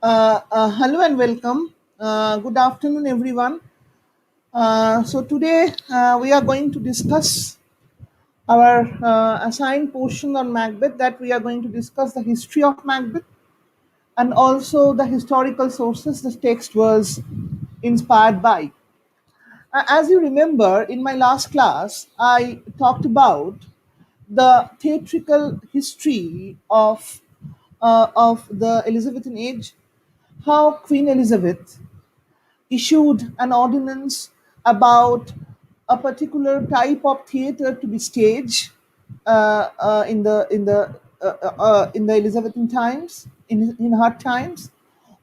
Hello and welcome. Good afternoon, everyone. So, today we are going to discuss our assigned portion on Macbeth, that we are going to discuss the history of Macbeth and also the historical sources the text was inspired by. As you remember, in my last class, I talked about the theatrical history of the Elizabethan age, how Queen Elizabeth issued an ordinance about a particular type of theater to be staged in the Elizabethan times, in her times.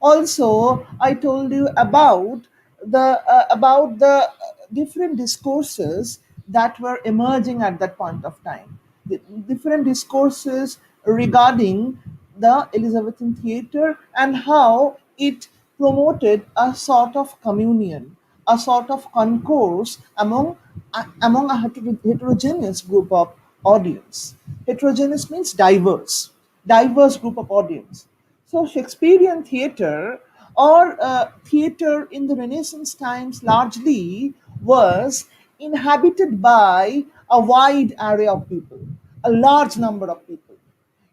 Also, I told you about the different discourses that were emerging at that point of time. The different discourses regarding the Elizabethan theatre and how it promoted a sort of communion, a sort of concourse among a heterogeneous group of audience. Heterogeneous means diverse group of audience. So Shakespearean theatre or theatre in the Renaissance times largely was inhabited by a wide array of people, a large number of people.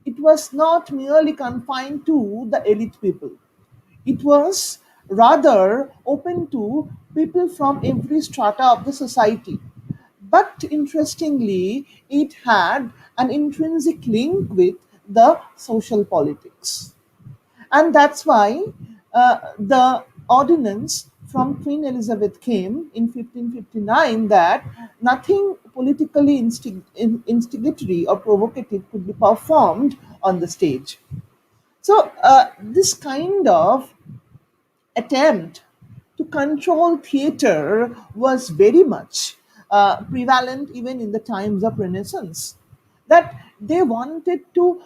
It was not merely confined to the elite people. It was rather open to people from every strata of the society. But interestingly, it had an intrinsic link with the social politics. And that's why the ordinance from Queen Elizabeth came in 1559 that nothing politically instigatory or provocative could be performed on the stage. So, this kind of attempt to control theater was very much prevalent even in the times of Renaissance. That they wanted to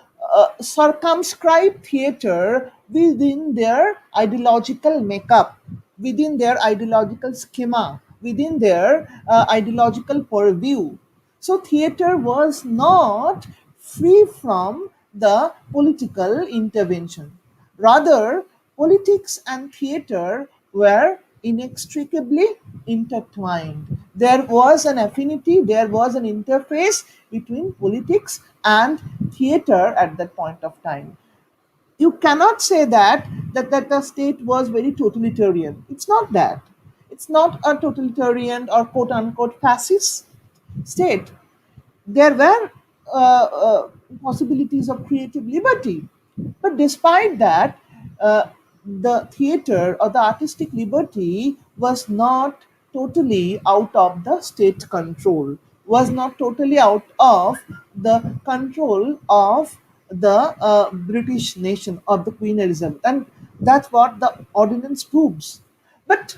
circumscribe theater within their ideological makeup, within their ideological schema, within their ideological purview. So theater was not free from the political intervention. Rather, politics and theater were inextricably intertwined. There was an affinity, there was an interface between politics and theater at that point of time. You cannot say that the state was very totalitarian. It's not that. It's not a totalitarian or quote unquote fascist state. There were possibilities of creative liberty, but despite that, uh, the theater or the artistic liberty was not totally out of the state control, was not totally out of the control of the British nation, of the Queen Elizabeth, and that's what the ordinance proves. But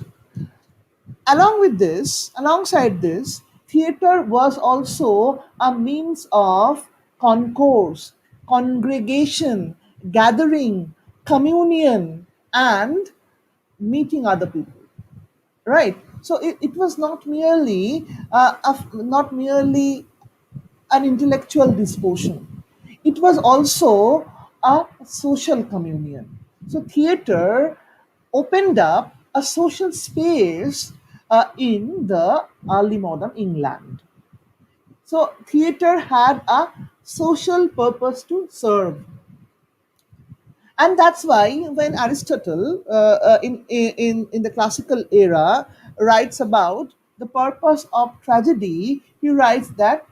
alongside this, theater was also a means of concourse, congregation, gathering, communion, and meeting other people. Right. So it was not merely an intellectual disposition. It was also a social communion. So theater opened up a social space in the early modern England. So theater had a social purpose to serve, and that's why when Aristotle, in the classical era, writes about the purpose of tragedy, he writes that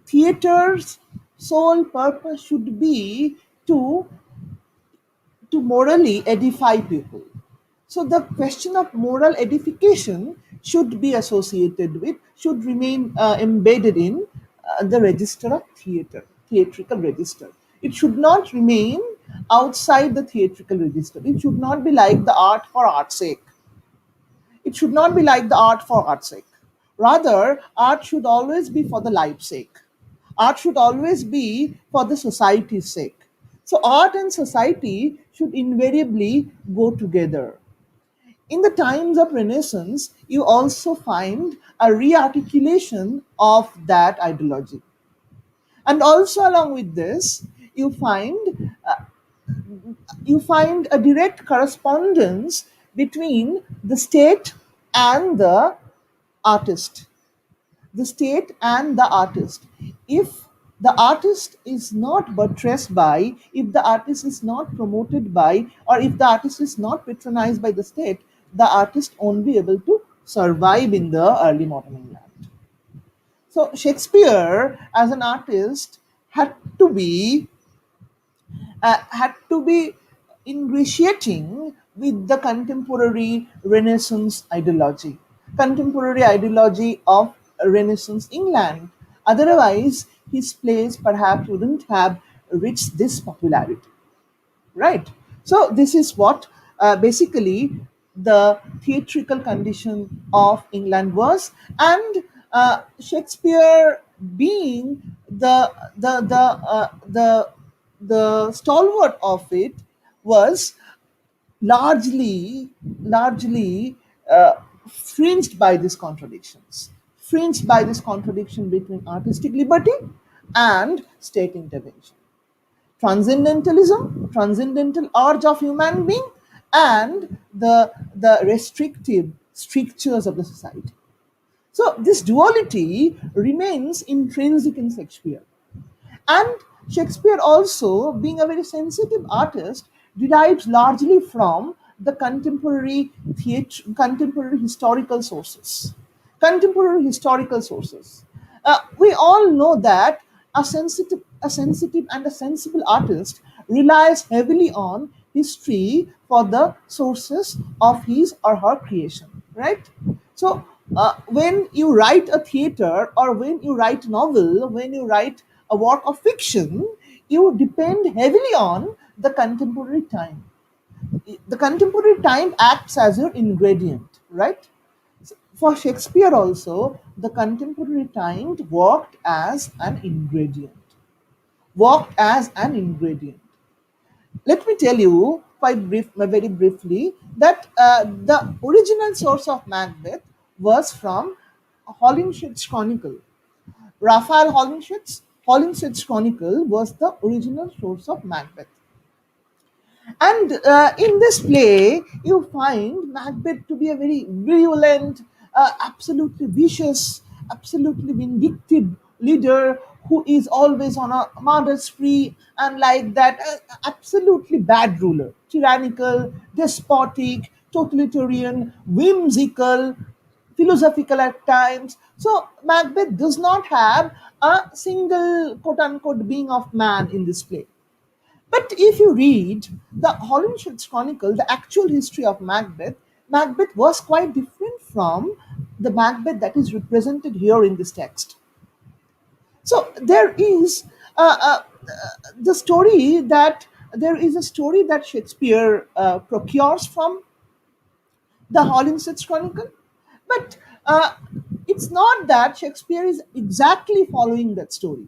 theater's sole purpose should be to morally edify people. So the question of moral edification should be associated with, should remain embedded in the register of theater, theatrical register. It should not remain outside the theatrical register. It should not be like the art for art's sake. It should not be like the art for art's sake. Rather, art should always be for the life's sake. Art should always be for the society's sake. So, art and society should invariably go together. In the times of Renaissance, you also find a rearticulation of that ideology. And also, along with this, you find you find a direct correspondence between the state and the artist. The state and the artist. If the artist is not buttressed by, if the artist is not promoted by, or if the artist is not patronized by the state, the artist won't be able to survive in the early modern England. So Shakespeare, as an artist, had to be ingratiating with the contemporary ideology of Renaissance England. Otherwise, his plays perhaps wouldn't have reached this popularity, right? So this is what basically the theatrical condition of England was, and Shakespeare being the stalwart of it was largely fringed by these contradictions, fringed by this contradiction between artistic liberty and state intervention, transcendental urge of human being, and the restrictive strictures of the society. So this duality remains intrinsic in Shakespeare. And Shakespeare, also being a very sensitive artist, derives largely from the contemporary historical sources. Contemporary historical sources. We all know that a sensitive and a sensible artist relies heavily on history for the sources of his or her creation, right? So when you write a theater, or when you write a novel, when you write a work of fiction, you depend heavily on the contemporary time. The contemporary time acts as your ingredient, right? For Shakespeare also, the contemporary time worked as an ingredient. Let me tell you very briefly that the original source of Macbeth was from Holinshed's Chronicle. Raphael Holinshed's Chronicle was the original source of Macbeth. And in this play, you find Macbeth to be a very virulent, absolutely vicious, absolutely vindictive leader who is always on a murder spree, and like that, absolutely bad ruler, tyrannical, despotic, totalitarian, whimsical, philosophical at times. So Macbeth does not have a single quote unquote being of man in this play. But if you read the Holinshed's Chronicle, the actual history of Macbeth, Macbeth was quite different from the Macbeth that is represented here in this text. So the story that there is a story that Shakespeare procures from the Holinshed's Chronicle, but it's not that Shakespeare is exactly following that story.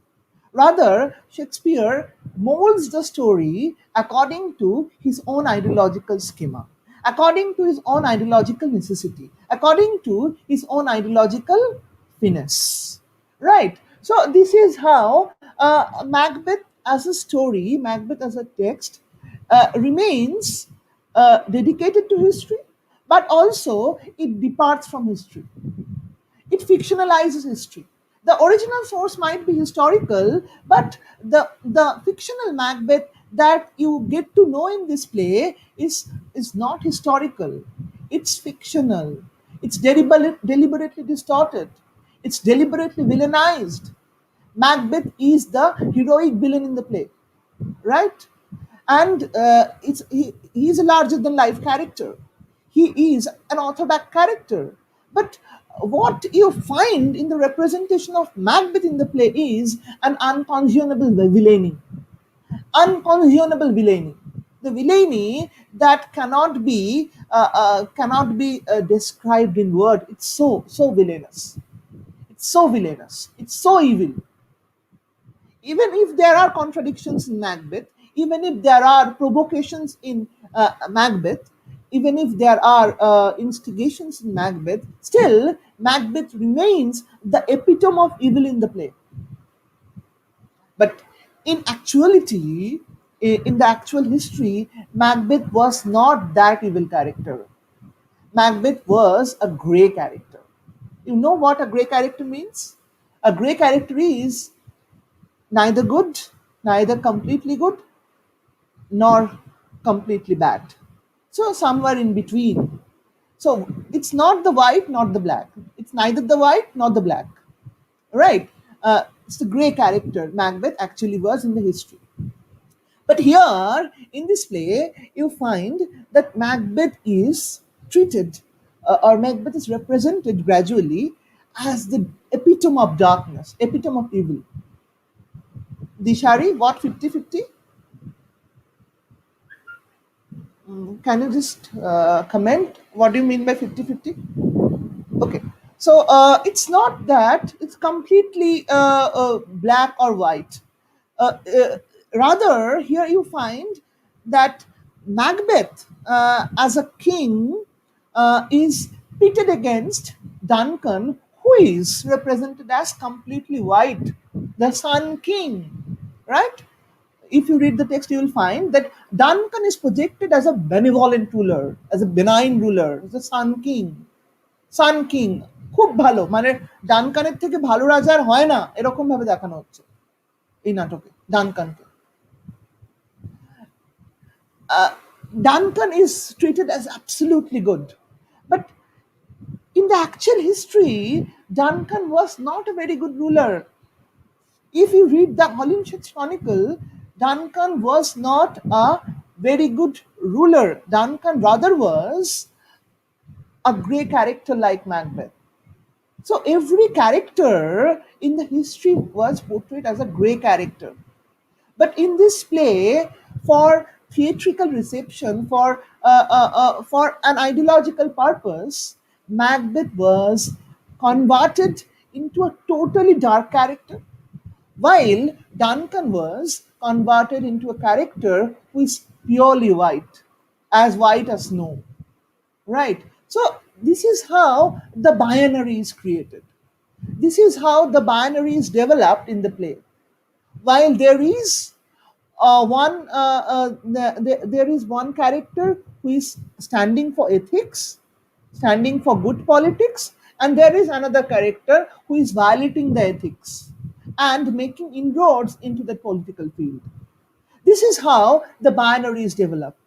Rather, Shakespeare molds the story according to his own ideological schema, according to his own ideological necessity, according to his own ideological finesse. Right? So, this is how Macbeth as a story, Macbeth as a text, remains dedicated to history, but also it departs from history. It fictionalizes history. The original source might be historical, but the fictional Macbeth that you get to know in this play is not historical. It's fictional. It's deliberately distorted. It's deliberately villainized. Macbeth is the heroic villain in the play, right? And he is a larger than life character. He is an orthodox character. But what you find in the representation of Macbeth in the play is an unconscionable villainy. Unconscionable villainy. The villainy that cannot be described in word. It's so villainous. It's so villainous. It's so evil. Even if there are contradictions in Macbeth, even if there are provocations in Macbeth, even if there are instigations in Macbeth, still Macbeth remains the epitome of evil in the play. But in actuality, In the actual history, Macbeth was not that evil character. Macbeth was a grey character. You know what a grey character means? A grey character is neither good, neither completely good, nor completely bad. So somewhere in between. So it's not the white, not the black. It's neither the white nor the black. Right? It's the grey character Macbeth actually was in the history. But here in this play, you find that Macbeth is treated, or Macbeth is represented gradually as the epitome of darkness, epitome of evil. Dishari, what 50-50? Can you just comment? What do you mean by 50-50? Okay. So it's not that it's completely black or white. Uh, uh, Rather, here you find that Macbeth, as a king, is pitted against Duncan, who is represented as completely white, the Sun King, right? If you read the text, you will find that Duncan is projected as a benevolent ruler, as a benign ruler, as a Sun King. Sun King খুব ভালো, মানে ডানকানের থেকে ভালো রাজা আর হয় না এরকম ভাবে দেখানো হচ্ছে এই নাটকে ডানকানকে। Duncan is treated as absolutely good, but in the actual history, Duncan was not a very good ruler. If you read the Holinshed's Chronicle, Duncan was not a very good ruler. Duncan rather was a grey character like Macbeth. So every character in the history was portrayed as a grey character. But in this play, for theatrical reception, for an ideological purpose, Macbeth was converted into a totally dark character, while Duncan was converted into a character who is purely white as snow. Right. So this is how the binary is created. This is how the binary is developed in the play. While there is there is one character who is standing for ethics, standing for good politics, and there is another character who is violating the ethics and making inroads into the political field. This is how the binary is developed.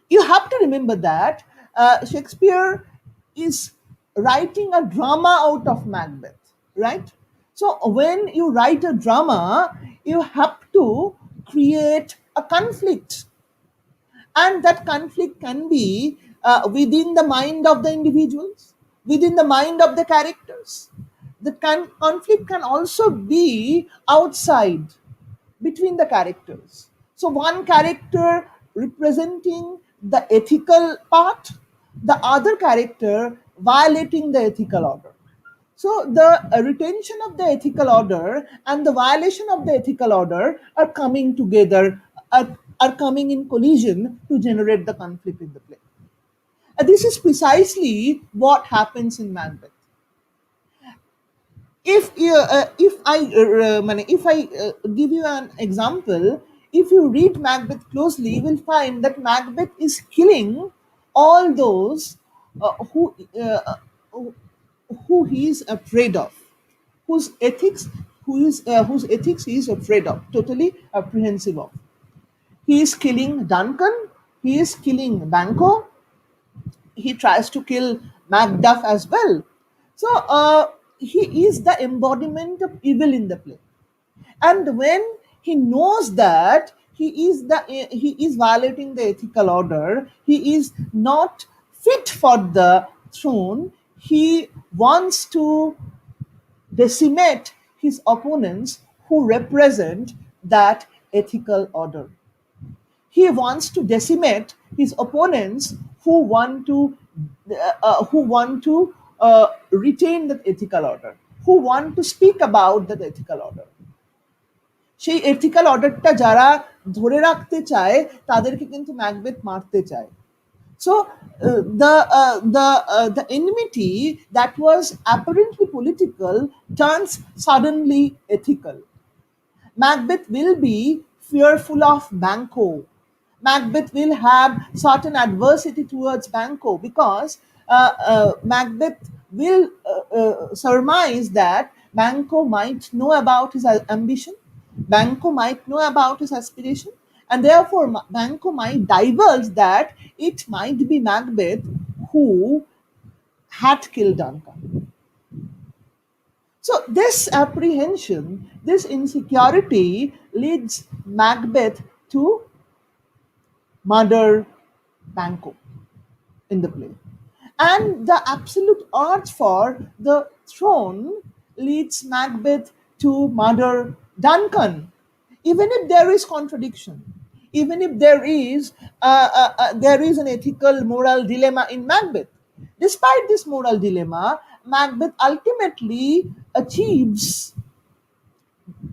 You have to remember that Shakespeare is writing a drama out of Macbeth, right? So when you write a drama, you have to create a conflict, and that conflict can be within the mind of the individuals, within the mind of the characters. The conflict can also be outside, between the characters. So one character representing the ethical part, the other character violating the ethical order. So the retention of the ethical order and the violation of the ethical order are coming together, are coming in collision to generate the conflict in the play. This is precisely what happens in Macbeth. If I give you an example, if you read Macbeth closely, you will find that Macbeth is killing all those uh, who uh, who he is afraid of, whose ethics whose ethics he is afraid of, totally apprehensive of. He is killing Duncan. He is killing Banquo. He tries to kill Macduff as well. So he is the embodiment of evil in the play. And when he knows that he is violating the ethical order, he is not fit for the throne, he wants to decimate his opponents who represent that ethical order. He wants to decimate his opponents who want to retain that ethical order, who want to speak about that ethical order. সেই ethical অর্ডারটা যারা ধরে রাখতে চায় তাদেরকে কিন্তু Macbeth মারতে চায়। So the enmity that was apparently political turns suddenly ethical. Macbeth will be fearful of Banquo. Macbeth will have certain adversity towards Banquo because Macbeth will surmise that Banquo might know about his ambition, Banquo might know about his aspiration, and therefore Banquo might divulge that it might be Macbeth who had killed Duncan. So, this apprehension, this insecurity leads Macbeth to murder Banquo in the play. And the absolute urge for the throne leads Macbeth to murder Duncan, even if there is contradiction, even if there is an ethical moral dilemma in Macbeth. Despite this moral dilemma, Macbeth ultimately achieves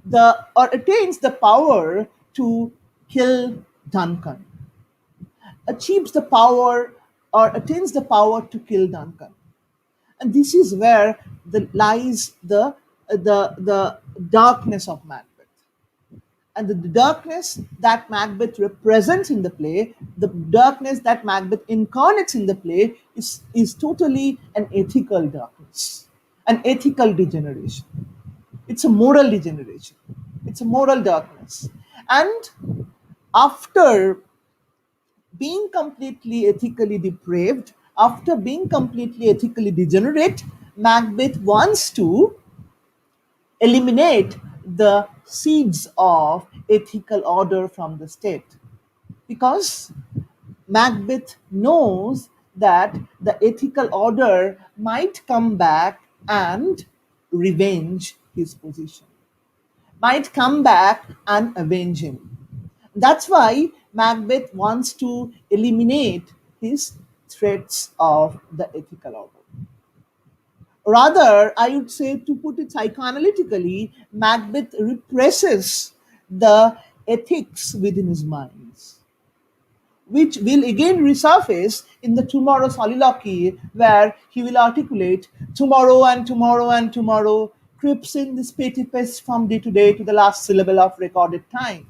the or attains the power to kill Duncan, achieves the power or attains the power to kill Duncan. And this is where lies the darkness of Macbeth. And the darkness that Macbeth represents in the play, the darkness that Macbeth incarnates in the play, is totally an ethical darkness, an ethical degeneration. It's a moral degeneration, it's a moral darkness. And after being completely ethically depraved, after being completely ethically degenerate, Macbeth wants to eliminate the seeds of ethical order from the state because Macbeth knows that the ethical order might come back and revenge his position, might come back and avenge him. That's why Macbeth wants to eliminate his threats of the ethical order. Rather, I would say, to put it psychoanalytically, Macbeth represses the ethics within his mind, which will again resurface in the tomorrow soliloquy, where he will articulate tomorrow and tomorrow and tomorrow creeps in this petty pest from day to the last syllable of recorded time.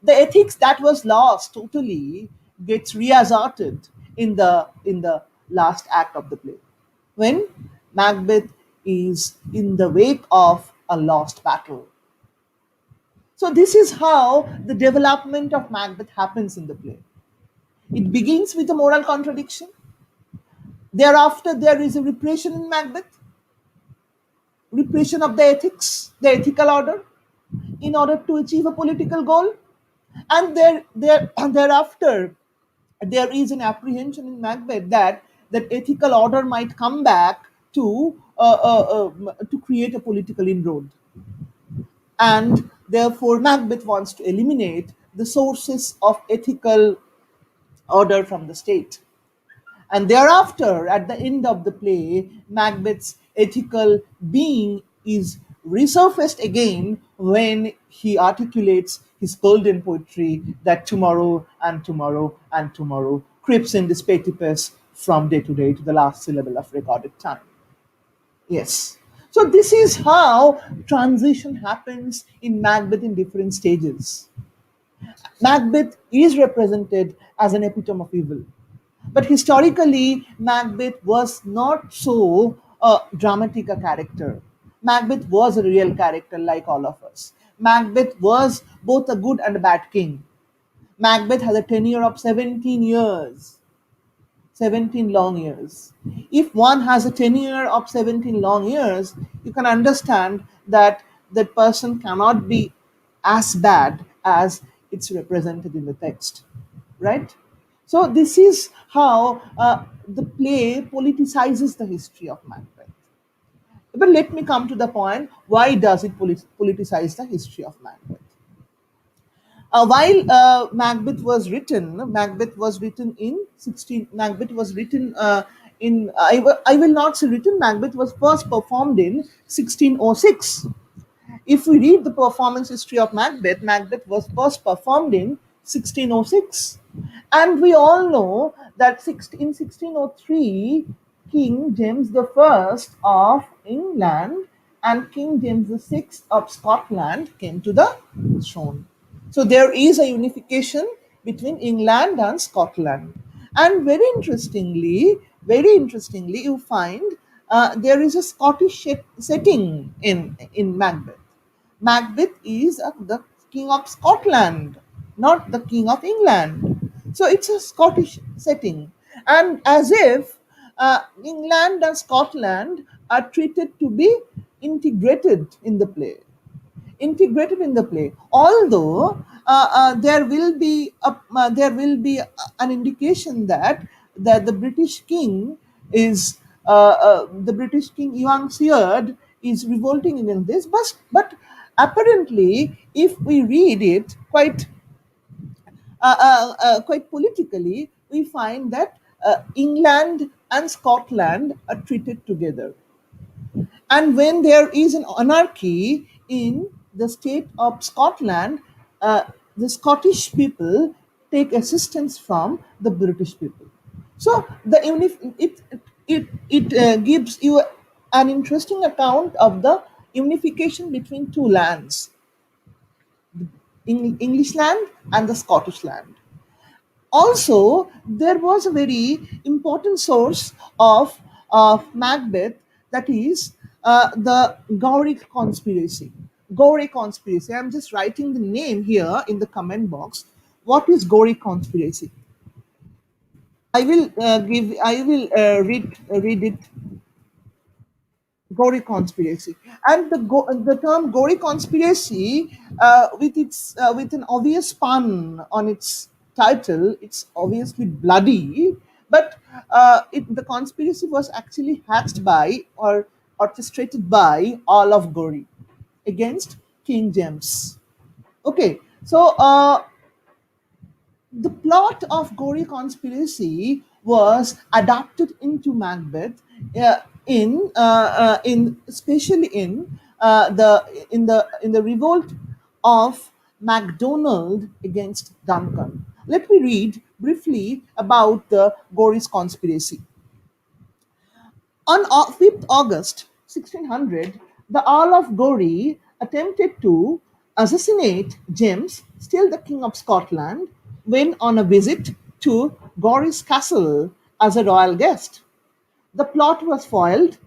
The ethics that was lost totally gets reasserted in the last act of the play when Macbeth is in the wake of a lost battle. So this is how the development of Macbeth happens in the play. It begins with a moral contradiction. Thereafter, there is a repression in Macbeth, repression of the ethics, the ethical order, in order to achieve a political goal. And thereafter, there is an apprehension in Macbeth that ethical order might come back to create a political inroad, and therefore Macbeth wants to eliminate the sources of ethical order from the state. And thereafter, at the end of the play, Macbeth's ethical being is resurfaced again when he articulates his golden poetry that tomorrow and tomorrow and tomorrow creeps in this petipus from day to the last syllable of recorded time. Yes. So this is how transition happens in Macbeth in different stages. Macbeth is represented as an epitome of evil. But historically, Macbeth was not so dramatic a character. Macbeth was a real character like all of us. Macbeth was both a good and a bad king. Macbeth has a tenure of 17 years, 17 long years. If one has a tenure of 17 long years, you can understand that that person cannot be as bad as it's represented in the text, right? So, this is how the play politicizes the history of Macbeth. But let me come to the point, why does it politicize the history of Macbeth? While Macbeth was written in 16. Macbeth was written in. I will not say written. Macbeth was first performed in 1606. If we read the performance history of Macbeth, Macbeth was first performed in 1606, and we all know that in 1603, King James the First of England and King James the Sixth of Scotland came to the throne. So there is a unification between England and Scotland. And very interestingly, you find there is a Scottish setting in Macbeth. Macbeth is the king of Scotland, not the king of England. So it's a Scottish setting. And as if England and Scotland are treated to be integrated in the play, although there will be an indication that the British king is the British king Yuan Seared is revolting against this, but apparently if we read it quite politically, we find that England and Scotland are treated together. And when there is an anarchy in the state of Scotland, the Scottish people take assistance from the British people. So it gives you an interesting account of the unification between two lands, English land and the Scottish land. Also, there was a very important source of Macbeth, that is the Gowrie conspiracy. Gowrie conspiracy. I'm just writing the name here in the comment box. What is Gowrie conspiracy? I will read it. Gory conspiracy, and the term gory conspiracy, with an obvious pun on its title, it's obviously bloody, but the conspiracy was actually hatched by or orchestrated by all of Gory against King James. Okay, so the plot of Gory Conspiracy was adapted into Macbeth, in especially in the revolt of MacDonald against Duncan. Let me read briefly about the Gory's conspiracy. On 5th August 1600, the Earl of Gorey attempted to assassinate James, still the King of Scotland, when on a visit to Gorey's castle as a royal guest. The plot was foiled.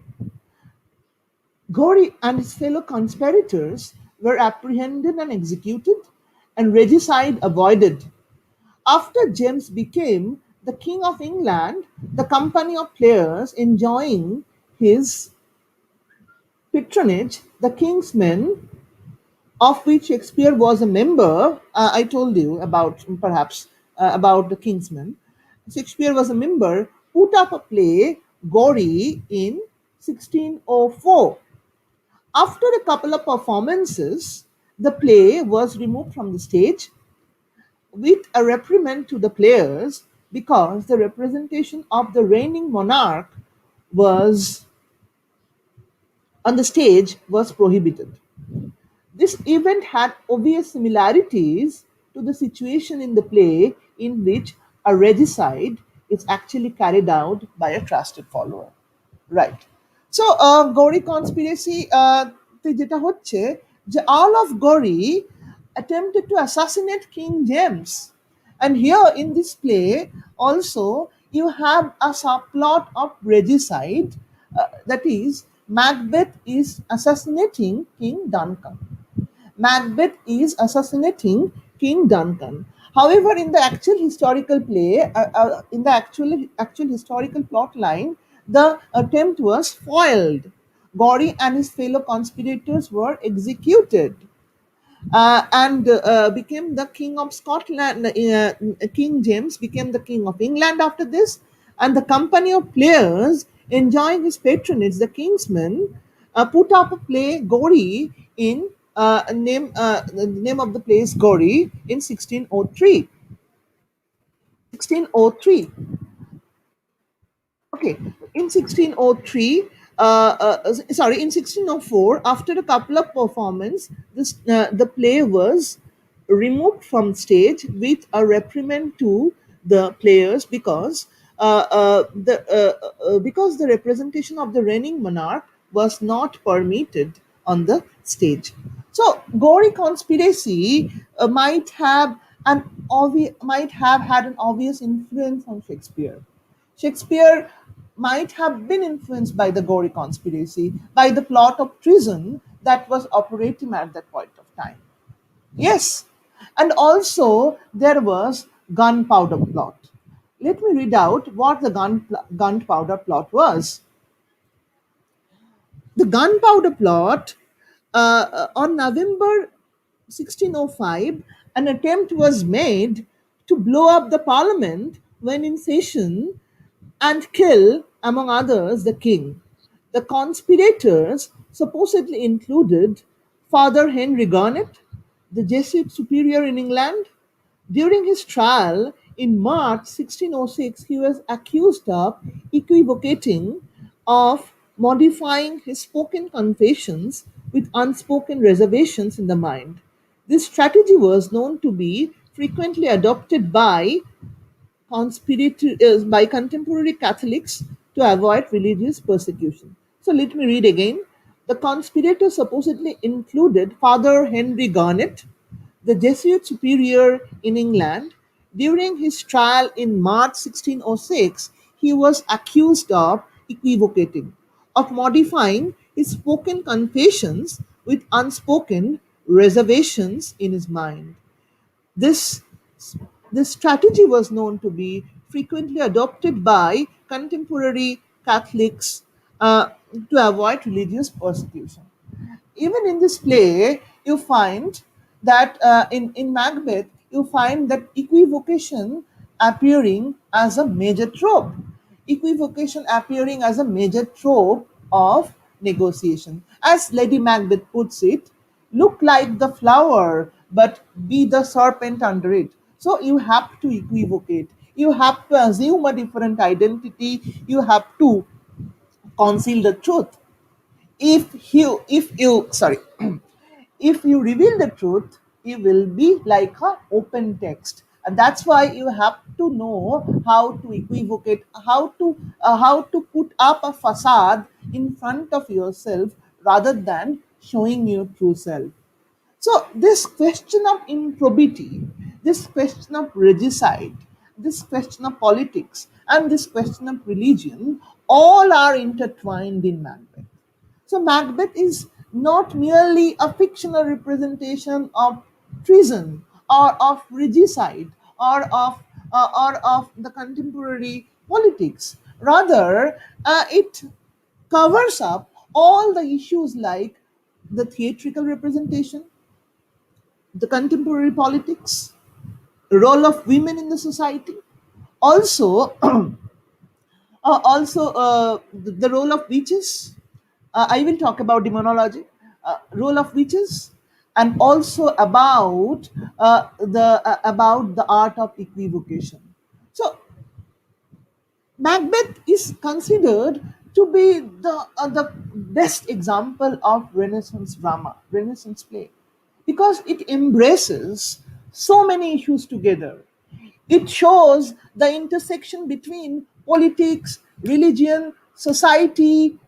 Gorey and his fellow conspirators were apprehended and executed, and regicide avoided. After James became the King of England, the company of players enjoying his patronage, the King's Men, of which Shakespeare was a member, I told you about perhaps about the King's Men. Shakespeare was a member, put up a play, Gory, in 1604. After a couple of performances, the play was removed from the stage with a reprimand to the players because the representation of the reigning monarch was on the stage was prohibited. This event had obvious similarities to the situation in the play in which a regicide is actually carried out by a trusted follower. Right. So, Gauri conspiracy, যেটা হচ্ছে যে Earl of Gauri attempted to assassinate King James. And here in this play, also, you have a subplot of regicide, that is, Macbeth is assassinating King Duncan. Macbeth is assassinating King Duncan. However, in the actual historical play, in the actual historical plot line, the attempt was foiled. Gory and his fellow conspirators were executed, and became the king of Scotland. King James became the king of England after this, and the company of players enjoying his patronage, the Kingsmen, put up a play, Gory, in the name of the play is Gory, in 1603. 1603. Okay, in 1603, sorry, in 1604, after a couple of performances, the play was removed from stage with a reprimand to the players because the representation of the reigning monarch was not permitted on the stage. So gory conspiracy might have had an obvious influence on Shakespeare. Shakespeare might have been influenced by the gory conspiracy, by the plot of treason that was operating at that point of time. Yes, and also there was gunpowder plot. Let me read out what the gunpowder plot was. The gunpowder plot, on November 1605, an attempt was made to blow up the parliament when in session and kill, among others, the king. The conspirators supposedly included Father Henry Garnet, the Jesuit superior in England. During his trial in March 1606, he was accused of equivocating, of modifying his spoken confessions with unspoken reservations in the mind. This strategy was known to be frequently adopted by contemporary Catholics to avoid religious persecution. So let me read again. The conspirators supposedly included Father Henry Garnet, the Jesuit superior in England. During his trial in March 1606, he was accused of equivocating, of modifying his spoken confessions with unspoken reservations in his mind. This, this strategy was known to be frequently adopted by contemporary Catholics to avoid religious persecution. Even in this play, you find that in Macbeth, you find that equivocation appearing as a major trope. Equivocation appearing as a major trope of negotiation. As Lady Macbeth puts it, look like the flower, but be the serpent under it. So you have to equivocate. You have to assume a different identity. You have to conceal the truth. If you sorry, if you reveal the truth, it will be like a open text, and that's why you have to know how to equivocate, how to put up a facade in front of yourself rather than showing your true self. So, this question of improbity, this question of regicide, this question of politics, and this question of religion all are intertwined in Macbeth. So, Macbeth is not merely a fictional representation of treason or of regicide or of the contemporary politics. Rather, it covers up all the issues like the theatrical representation, the contemporary politics, role of women in the society, also the role of witches. I will talk about demonology, role of witches, and also about the art of equivocation. So Macbeth is considered to be the best example of Renaissance drama, Renaissance play, because it embraces so many issues together. It shows the intersection between politics, religion, society,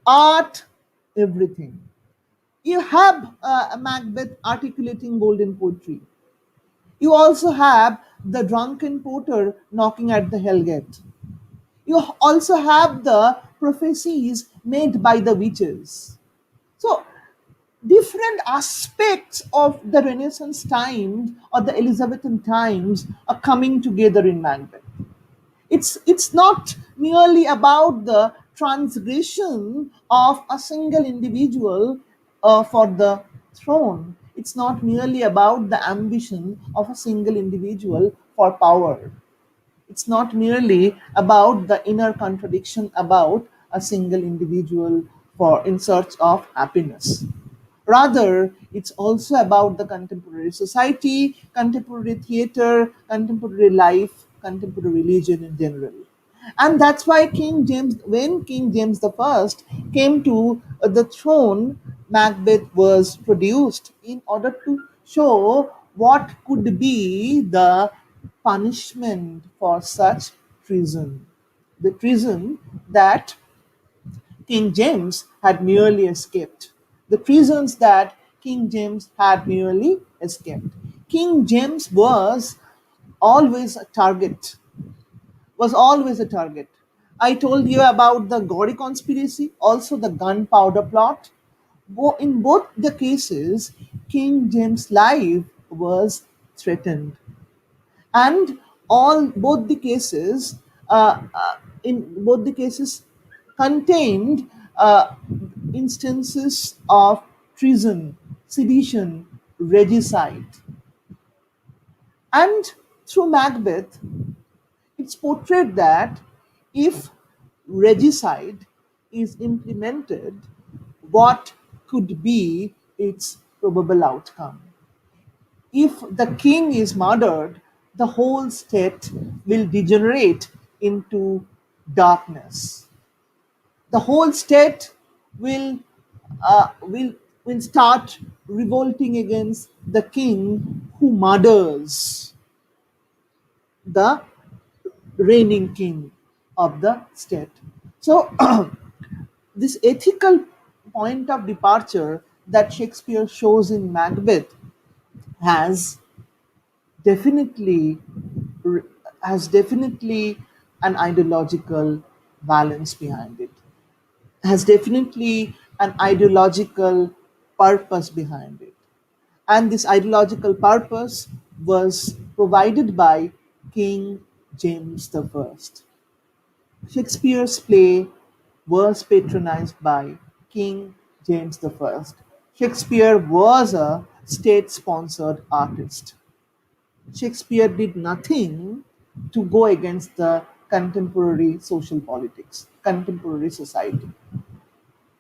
art, everything. You have Macbeth articulating golden poetry. You also have the drunken porter knocking at the hell gate. You also have the prophecies made by the witches. So, different aspects of the Renaissance times or the Elizabethan times are coming together in Macbeth. It's not merely about the transgression of a single individual for the throne. It's not merely about the ambition of a single individual for power. It's not merely about the inner contradiction about a single individual for in search of happiness. Rather, it's also about the contemporary society, contemporary theater, contemporary life, contemporary religion in general. And that's why when King James the First came to the throne, Macbeth was produced in order to show what could be the punishment for such treason. The treason that King James had merely escaped. The treasons that King James had nearly escaped. King James always a target, was always a target. I told you about the Gori conspiracy, also the gunpowder plot. In both the cases, King James' life was threatened, and all both the cases, in both the cases, contained instances of treason, sedition, regicide, and through Macbeth, it's portrayed that if regicide is implemented, what could be its probable outcome? If the king is murdered, the whole state will degenerate into darkness. The whole state will uh, will will start revolting against the king who murders the reigning king of the state. So, this ethical point of departure that Shakespeare shows in Macbeth has definitely has definitely an ideological balance behind it, has definitely an ideological purpose behind it, and this ideological purpose was provided by King James I. Shakespeare's play was patronized by King James I. Shakespeare was a state sponsored artist. Shakespeare did nothing to go against the contemporary social politics, contemporary society.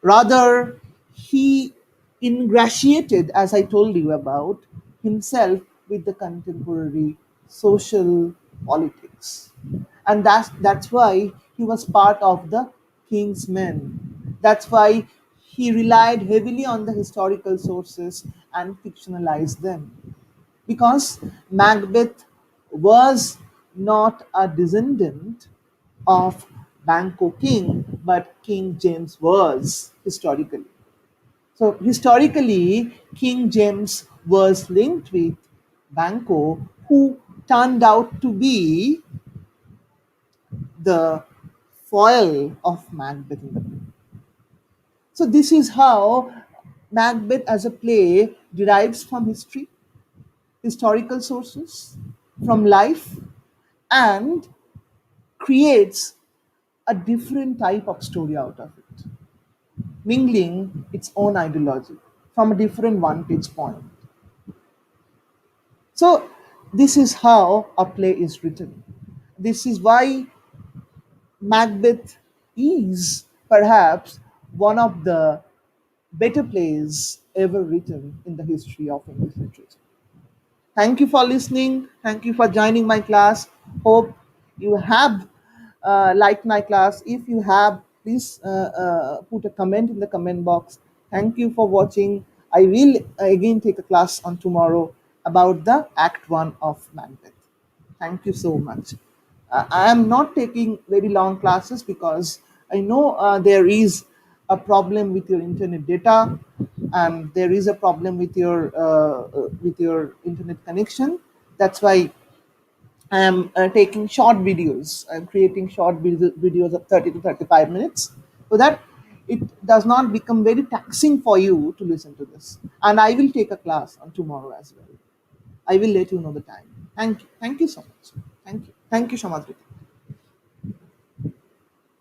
Rather, he ingratiated, as I told you about, himself with the contemporary social politics. And that's why he was part of the King's Men. That's why he relied heavily on the historical sources and fictionalized them, because Macbeth was not a descendant of Banco King, but King James was historically. So historically, King James was linked with Banco, who turned out to be the foil of Macbeth in the play. So this is how Macbeth as a play derives from history, historical sources, from life, and creates a different type of story out of it, mingling its own ideology from a different vantage point. So, this is how a play is written. This is why Macbeth is perhaps one of the better plays ever written in the history of English literature. Thank you for listening. Thank you for joining my class. Hope you have liked my class. If you have, please put a comment in the comment box. Thank you for watching. I will again take a class on tomorrow about the Act 1 of Macbeth. Thank you so much. I am not taking very long classes because I know there is a problem with your internet data, and there is a problem with your internet connection. That's why I am taking short videos. I'm creating short videos of 30 to 35 minutes so that it does not become very taxing for you to listen to this. And I will take a class on tomorrow as well. I will let you know the time. Thank you. Thank you so much. Thank you. Thank you, Shamadri.